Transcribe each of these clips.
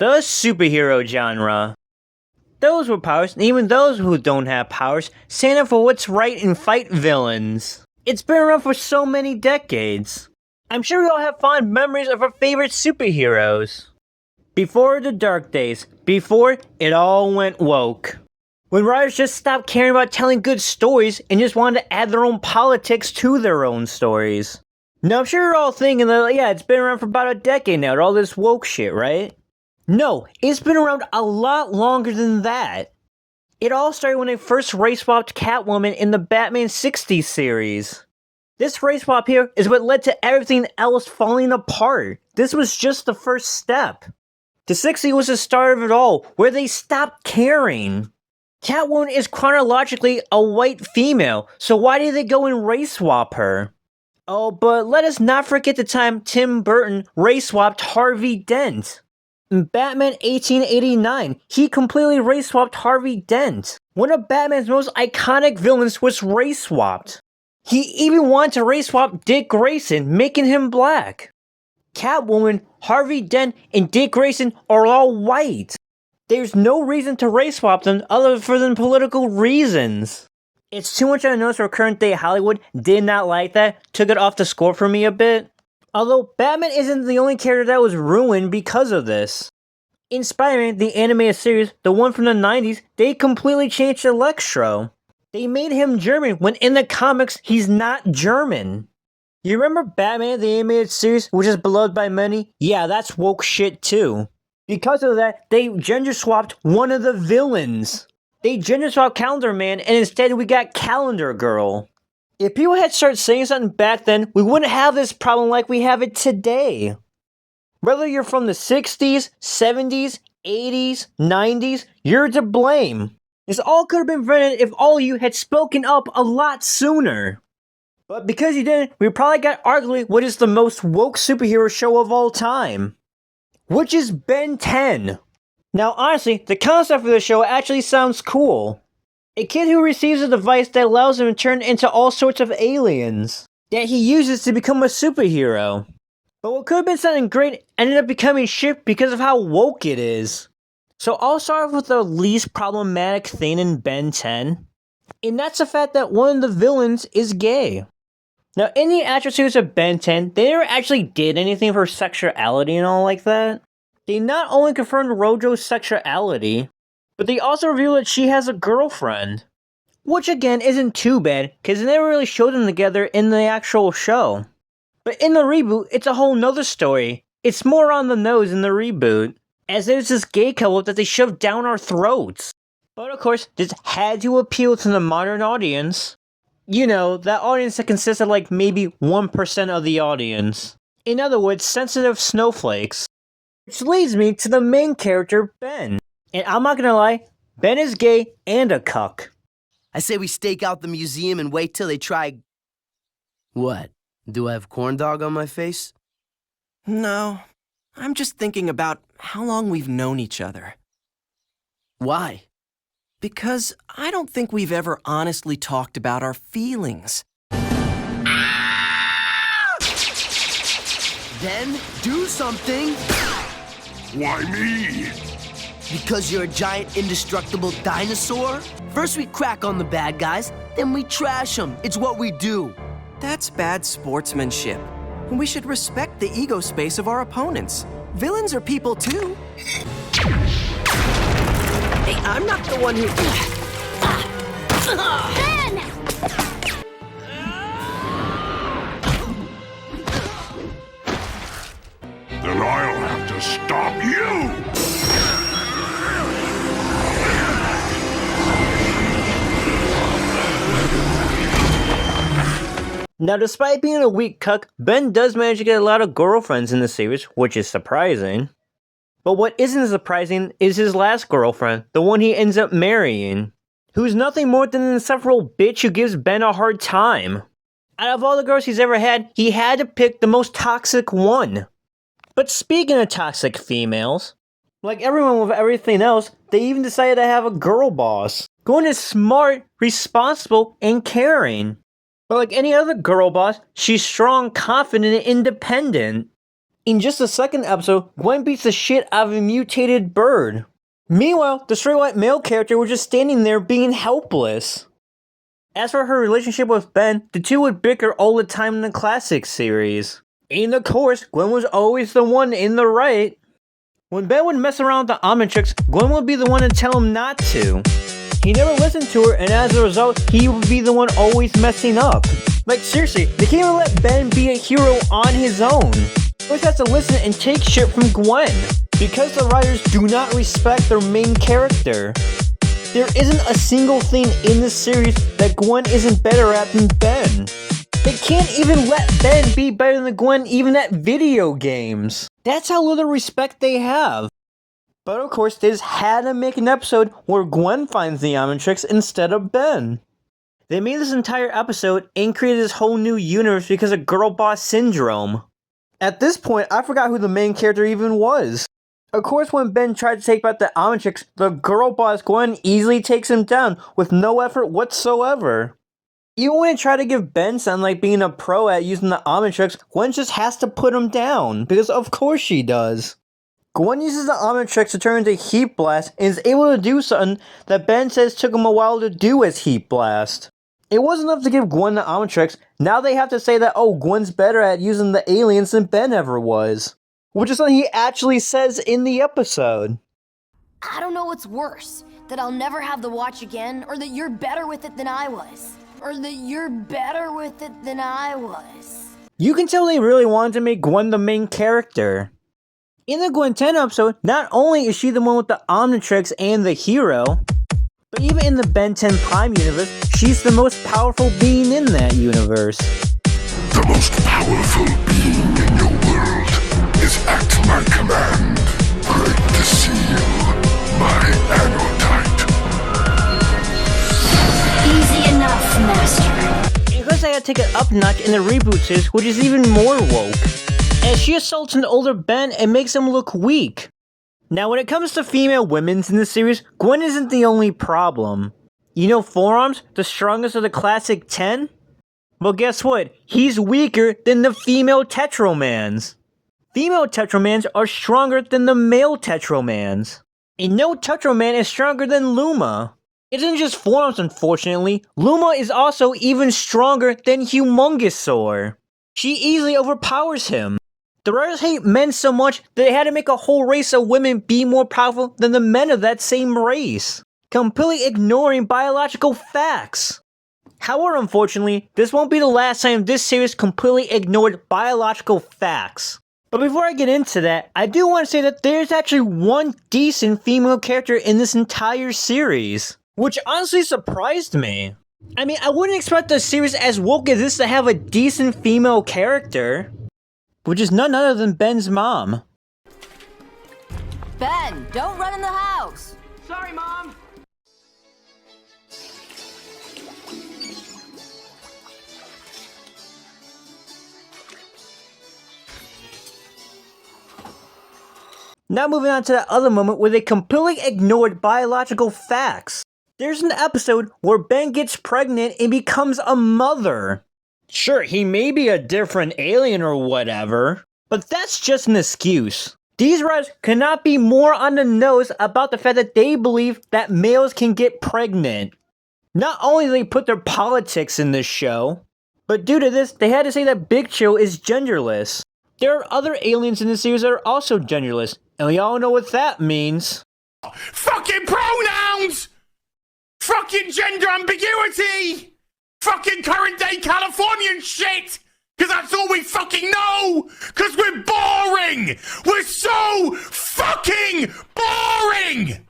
The superhero genre. Those with powers, and even those who don't have powers, stand up for what's right and fight villains. It's been around for so many decades. I'm sure we all have fond memories of our favorite superheroes. Before the dark days, before it all went woke. When writers just stopped caring about telling good stories and just wanted to add their own politics to their own stories. Now I'm sure you're all thinking that, yeah, it's been around for about a decade now, all this woke shit, right? No, it's been around a lot longer than that. It all started when they first race swapped Catwoman in the Batman 60s series. This race swap here is what led to everything else falling apart. This was just the first step. The 60s was the start of it all, where they stopped caring. Catwoman is chronologically a white female, so why did they go and race swap her? Oh, but let us not forget the time Tim Burton race swapped Harvey Dent. In Batman 1889, he completely race swapped Harvey Dent. One of Batman's most iconic villains was race swapped. He even wanted to race swap Dick Grayson, making him black. Catwoman, Harvey Dent, and Dick Grayson are all white. There's no reason to race swap them other than political reasons. It's too much I noticed for current day Hollywood did not like that, took it off the score for me a bit. Although Batman isn't the only character that was ruined because of this. In Spider-Man, the animated series, the one from the 90s, they completely changed Electro. They made him German when in the comics he's not German. You remember Batman, the animated series, which is beloved by many? Yeah, that's woke shit too. Because of that, they gender swapped one of the villains. They gender swapped Calendar Man, and instead we got Calendar Girl. If people had started saying something back then, we wouldn't have this problem like we have it today. Whether you're from the 60s, 70s, 80s, 90s, you're to blame. This all could have been prevented if all of you had spoken up a lot sooner. But because you didn't, we probably got arguably what is the most woke superhero show of all time. Which is Ben 10. Now honestly, the concept of the show actually sounds cool. A kid who receives a device that allows him to turn into all sorts of aliens that he uses to become a superhero. But what could have been something great ended up becoming shit because of how woke it is. So I'll start off with the least problematic thing in Ben 10, and that's the fact that one of the villains is gay. Now in the actual series of Ben 10, they never actually did anything for sexuality and all like that. They not only confirmed Rojo's sexuality, but they also revealed that she has a girlfriend. Which again isn't too bad, because they never really showed them together in the actual show. But in the reboot, it's a whole nother story. It's more on the nose in the reboot, as there's this gay couple that they shoved down our throats. But of course, this had to appeal to the modern audience. You know, that audience that consists of like maybe 1% of the audience. In other words, sensitive snowflakes. Which leads me to the main character, Ben. And I'm not gonna lie, Ben is gay and a cuck. I say we stake out the museum and wait till they try... What? Do I have corn dog on my face? No, I'm just thinking about how long we've known each other. Why? Because I don't think we've ever honestly talked about our feelings. Then do something! Why me? Because you're a giant indestructible dinosaur? First we crack on the bad guys, then we trash them. It's what we do. That's bad sportsmanship. We should respect the ego space of our opponents. Villains are people too. Hey, I'm not the one who... Ben! Then I'll have to stop you! Now despite being a weak cuck, Ben does manage to get a lot of girlfriends in the series, which is surprising. But what isn't surprising is his last girlfriend, the one he ends up marrying, who's nothing more than an insufferable bitch who gives Ben a hard time. Out of all the girls he's ever had, he had to pick the most toxic one. But speaking of toxic females, like everyone with everything else, they even decided to have a girl boss. Gwen is smart, responsible, and caring. But like any other girl boss, she's strong, confident, and independent. In just the second episode, Gwen beats the shit out of a mutated bird. Meanwhile, the straight white male character was just standing there being helpless. As for her relationship with Ben, the two would bicker all the time in the classic series. And of course, Gwen was always the one in the right. When Ben would mess around with the Omnitrix, Gwen would be the one to tell him not to. He never listened to her, and as a result, he would be the one always messing up. Like seriously, they can't even let Ben be a hero on his own. He always has to listen and take shit from Gwen. Because the writers do not respect their main character. There isn't a single thing in this series that Gwen isn't better at than Ben. They can't even let Ben be better than Gwen even at video games. That's how little respect they have. But of course, they just had to make an episode where Gwen finds the Omnitrix instead of Ben. They made this entire episode and created this whole new universe because of Girl Boss Syndrome. At this point, I forgot who the main character even was. Of course, when Ben tried to take back the Omnitrix, the Girl Boss Gwen easily takes him down with no effort whatsoever. Even when they try to give Ben sound like being a pro at using the Omnitrix, Gwen just has to put him down, because of course she does. Gwen uses the Omnitrix to turn into Heat Blast and is able to do something that Ben says took him a while to do as Heat Blast. It wasn't enough to give Gwen the Omnitrix, now they have to say that, oh, Gwen's better at using the aliens than Ben ever was. Which is something he actually says in the episode. I don't know what's worse, that I'll never have the watch again, or that you're better with it than I was. Or that you're better with it than I was. You can tell they really wanted to make Gwen the main character. In the Gwen 10 episode, not only is she the one with the Omnitrix and the hero, but even in the Ben 10 Prime universe, she's the most powerful being in that universe. The most powerful being in your world is at my command. Break the seal, my Anodite. Easy enough, Master. Because I gotta take it up notch in the reboot series, which is even more woke. As she assaults an older Ben and makes him look weak. Now when it comes to female women's in the series, Gwen isn't the only problem. You know Forearms, the strongest of the classic 10? Well guess what? He's weaker than the female Tetromans. Female Tetromans are stronger than the male Tetromans. And no Tetroman is stronger than Luma. It isn't just Forearms, unfortunately. Luma is also even stronger than Humongousaur. She easily overpowers him. The writers hate men so much that they had to make a whole race of women be more powerful than the men of that same race, completely ignoring biological facts. However, unfortunately, this won't be the last time this series completely ignored biological facts. But before I get into that, I do want to say that there's actually one decent female character in this entire series, which honestly surprised me. I mean, I wouldn't expect a series as woke as this to have a decent female character, which is none other than Ben's mom. Ben, don't run in the house. Sorry, Mom. Now moving on to that other moment where they completely ignored biological facts. There's an episode where Ben gets pregnant and becomes a mother. Sure, he may be a different alien or whatever, but that's just an excuse. These writers cannot be more on the nose about the fact that they believe that males can get pregnant. Not only do they put their politics in this show, but due to this, they had to say that Big Chill is genderless. There are other aliens in the series that are also genderless, and we all know what that means. Fucking pronouns! Fucking gender ambiguity! Fucking current day Californian shit! Cause that's all we fucking know! Cause we're boring! We're so fucking boring!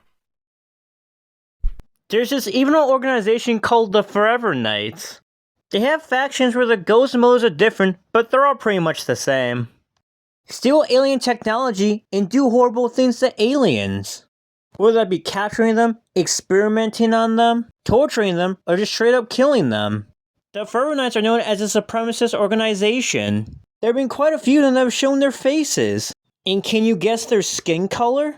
There's this evil organization called the Forever Knights. They have factions where the ghost modes are different, but they're all pretty much the same. Steal alien technology and do horrible things to aliens. Whether that be capturing them, experimenting on them, torturing them, or just straight up killing them. The Forever Knights are known as a supremacist organization. There have been quite a few of them that have shown their faces. And can you guess their skin color?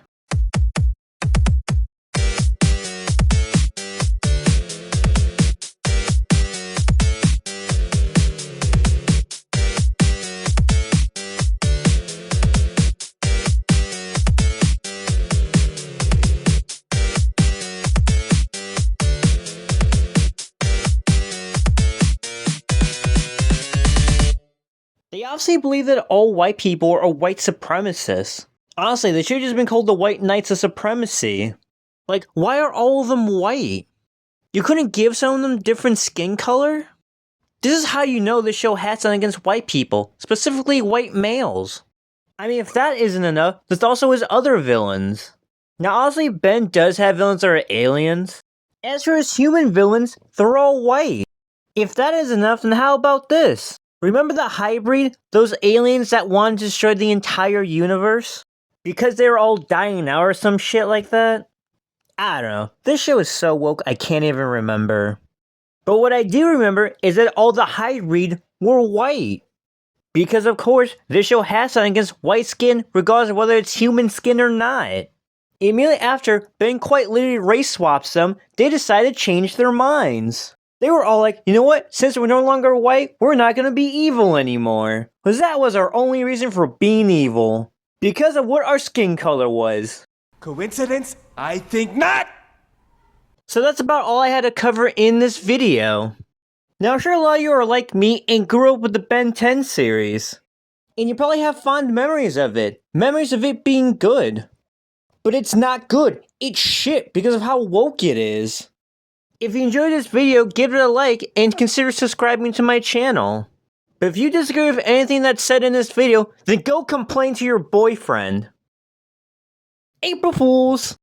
obviously believe that all white people are white supremacists. Honestly, they should have just been called the White Knights of Supremacy. Like, why are all of them white? You couldn't give some of them different skin color? This is how you know this show hats on against white people, specifically white males. I mean, if that isn't enough, there's also his other villains. Now, honestly, Ben does have villains that are aliens. As for his human villains, they're all white. If that is enough, then how about this? Remember the Hybrid? Those aliens that wanted to destroy the entire universe? Because they were all dying now or some shit like that? I don't know. This show is so woke I can't even remember. But what I do remember is that all the Hybrid were white. Because of course, this show has on against white skin regardless of whether it's human skin or not. Immediately after Ben quite literally race swaps them, they decided to change their minds. They were all like, you know what, since we're no longer white, we're not gonna be evil anymore. Because that was our only reason for being evil. Because of what our skin color was. Coincidence? I think not! So that's about all I had to cover in this video. Now I'm sure a lot of you are like me and grew up with the Ben 10 series. And you probably have fond memories of it. Memories of it being good. But it's not good. It's shit because of how woke it is. If you enjoyed this video, give it a like and consider subscribing to my channel. But if you disagree with anything that's said in this video, then go complain to your boyfriend. April Fools!